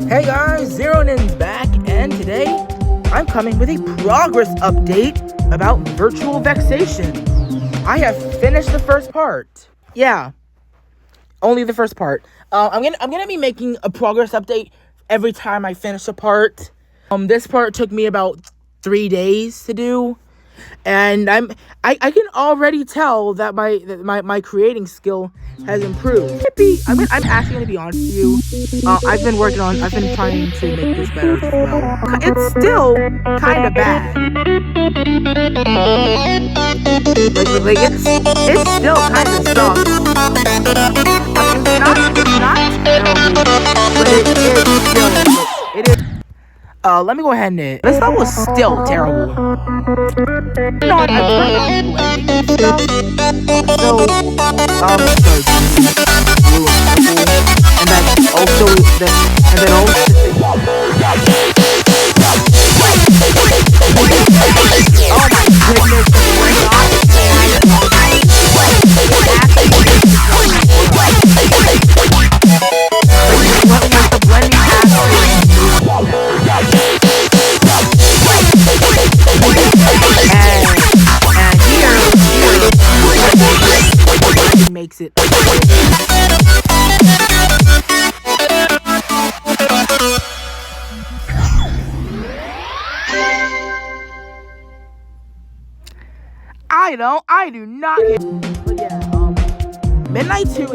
Hey guys, Zeronin's back, and today I'm coming with a progress update about virtual vexation. I have finished the first part. Yeah, only the first part. I'm gonna be making a progress update every time I finish a part. This part took me about 3 days to do. And I can already tell that my creating skill has improved. I'm actually gonna be honest with you. I've been trying to make this better as well. It's still kind of bad. Like it's still kind of sucks. It's not terrible, but it is. Let me go ahead and this level is still terrible. I turned on blending and stuff. So, and then also, oh my goodness, the blending makes it. I do not. But yeah, Midnight 2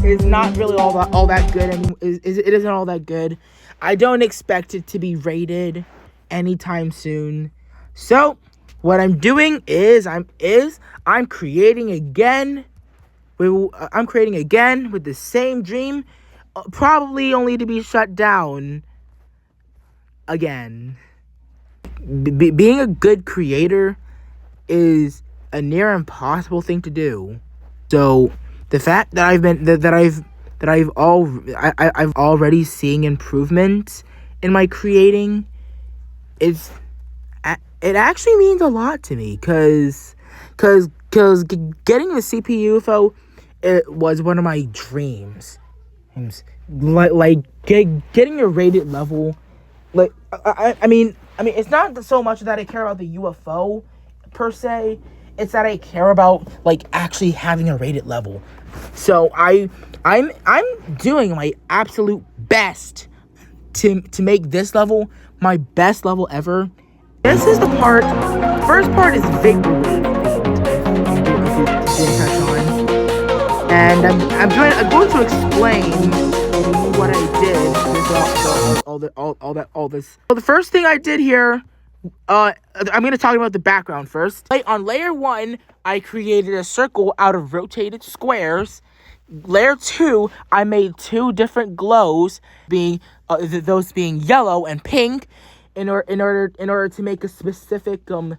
is not really all that good anymore. It isn't all that good. I don't expect it to be rated anytime soon. So what I'm doing is I'm creating again. I'm creating again with the same dream, probably only to be shut down again. Being a good creator is a near impossible thing to do. So the fact that I've already seeing improvements in my creating it actually means a lot to me, cause getting the CPU UFO, it was one of my dreams. Like getting a rated level. Like I mean, it's not so much that I care about the UFO per se. It's that I care about like actually having a rated level. So I'm doing my absolute best to make this level my best level ever. This is the part. First part is vaporwave themed, and I'm going to explain what I did with all this. So the first thing I did here, I'm going to talk about the background first. On layer 1, I created a circle out of rotated squares. Layer 2, I made 2 different glows, being those being yellow and pink, in order to make a specific and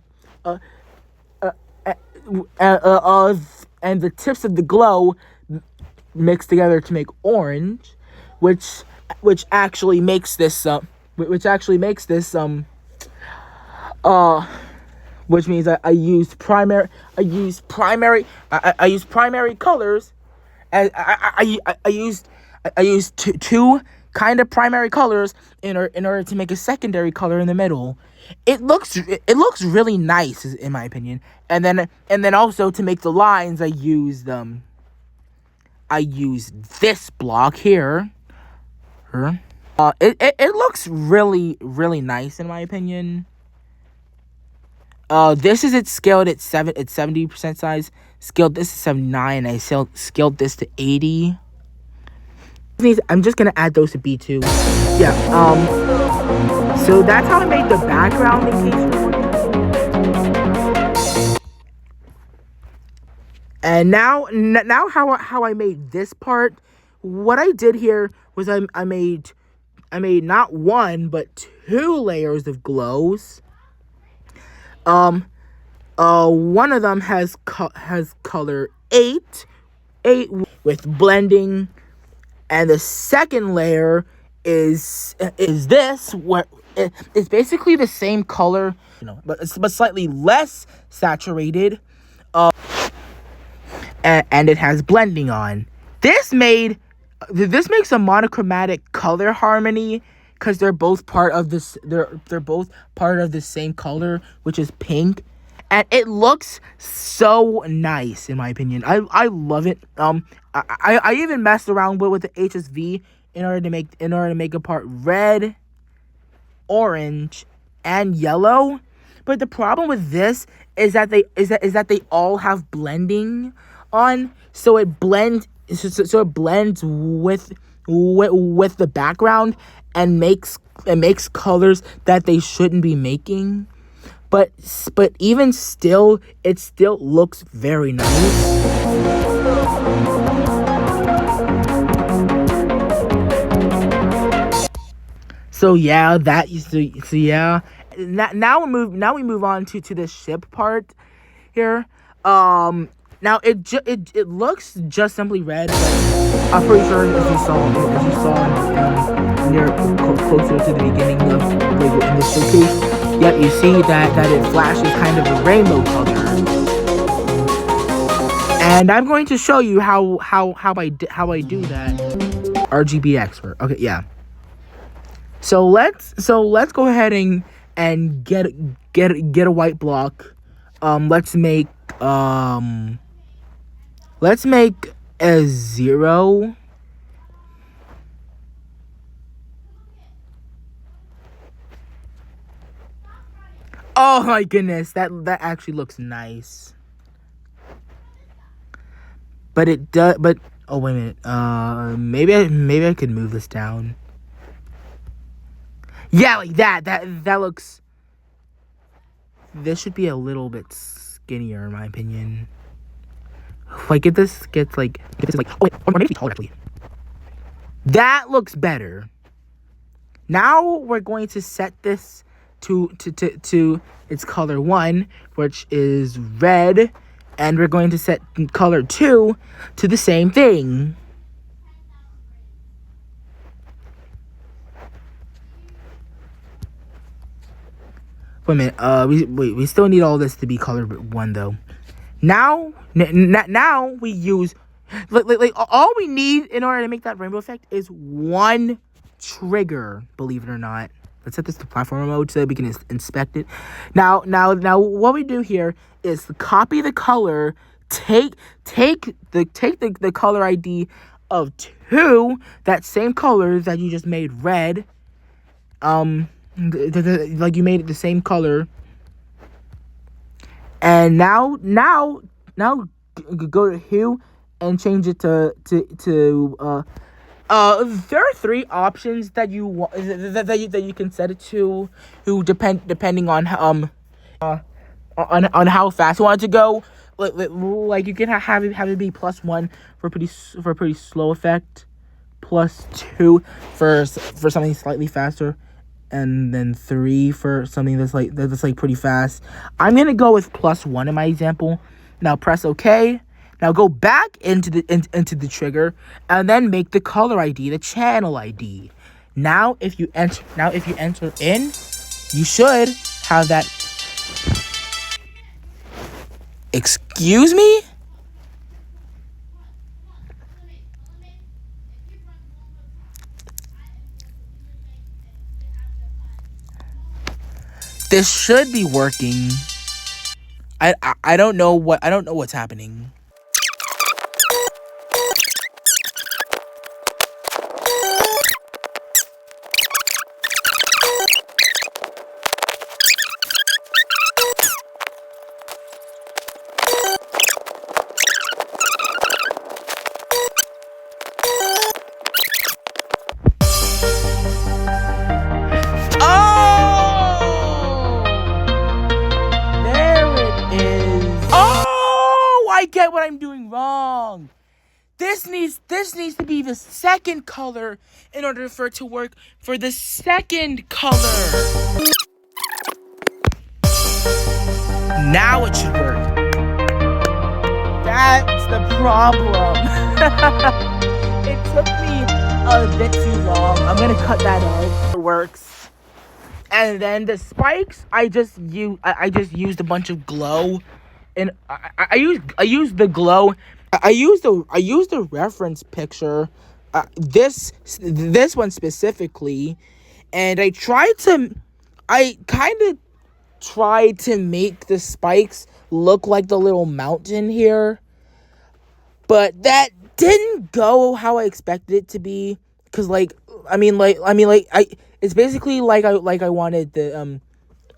the tips of the glow mixed together to make orange, which actually makes this which means I used primary colors. I used two kind of primary colors in order to make a secondary color in the middle. It looks really nice, in my opinion. And then also to make the lines, I used this block here. It looks really, really nice, in my opinion. This is scaled at 70% size. Scaled this to 79. I scaled this to 80. I'm just gonna add those to B2. Yeah. So that's how I made the background, in case you're wondering. And now how I made this part. What I did here was I made not 1 but 2 layers of glows. One of them has color 8 with blending, and the second layer is this, where it's basically the same color, but slightly less saturated, and it has blending on. This made This makes a monochromatic color harmony because they're both part of this. They're both part of the same color, which is pink, and it looks so nice in my opinion. I love it. I even messed around with the HSV in order to make a part red, orange, and yellow. But the problem with this is that they all have blending on, so it blends with the background and makes colors that they shouldn't be making. But even still, it still looks very nice. So yeah, yeah. Now we move on to the ship part here. Now it looks just simply red, but I'm pretty sure as you saw near closer to the beginning of in the showcase, yep, you see that it flashes kind of a rainbow color. And I'm going to show you how I do that. RGB expert. Okay, yeah. So let's go ahead and get a white block. Let's make a 0. Oh my goodness, that actually looks nice. But it does. But oh wait a minute. Maybe I could move this down. Yeah, like that. That looks. This should be a little bit skinnier, in my opinion. Like if this gets like. Oh wait, or maybe taller actually. That looks better. Now we're going to set this to its color 1, which is red, and we're going to set color 2 to the same thing. Wait a minute. We still need all this to be color 1 though. Now we use like all we need in order to make that rainbow effect is 1 trigger. Believe it or not. Let's set this to platform mode so that we can inspect it. Now what we do here is copy the color, take the color ID of 2, that same color that you just made red. Like you made it the same color. And now go to hue and change it to there are 3 options that you can set it to, depending on how fast you want it to go. Like you can have it be +1 for a pretty slow effect, +2 for something slightly faster, and then 3 for something that's like pretty fast. I'm gonna go with +1 in my example. Now press OK. Now go back into the trigger and then make the color ID the channel ID. Now if you enter in, you should have that. Excuse me? This should be working. I don't know what's happening. I get what I'm doing wrong. This needs to be the second color in order for it to work for the second color. Now it should work. That's the problem. It took me a bit too long. I'm gonna cut that out. It works. And then the spikes, I just used a bunch of glow. And I used the glow. I used the reference picture this one specifically, and I kind of tried to make the spikes look like the little mountain here, but that didn't go how I expected it to be. Cause it's basically like I wanted the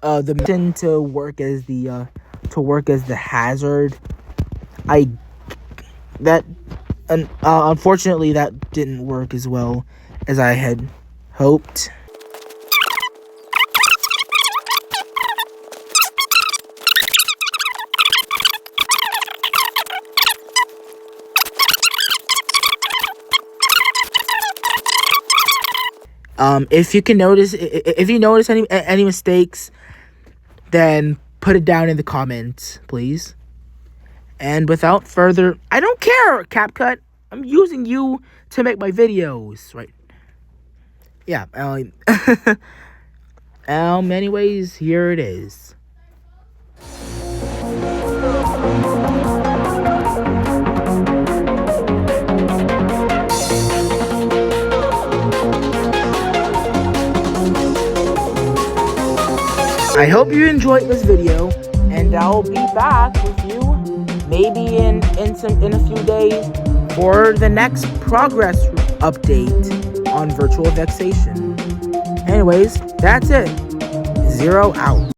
mountain to work as the hazard. Unfortunately, that didn't work as well as I had hoped. If you notice any mistakes, then put it down in the comments, please. And without further, I don't care, CapCut. I'm using you to make my videos, right? Yeah. Anyways, here it is. I hope you enjoyed this video, and I'll be back with you maybe in a few days for the next progress update on virtual vexation. Anyways, that's it. 0 out.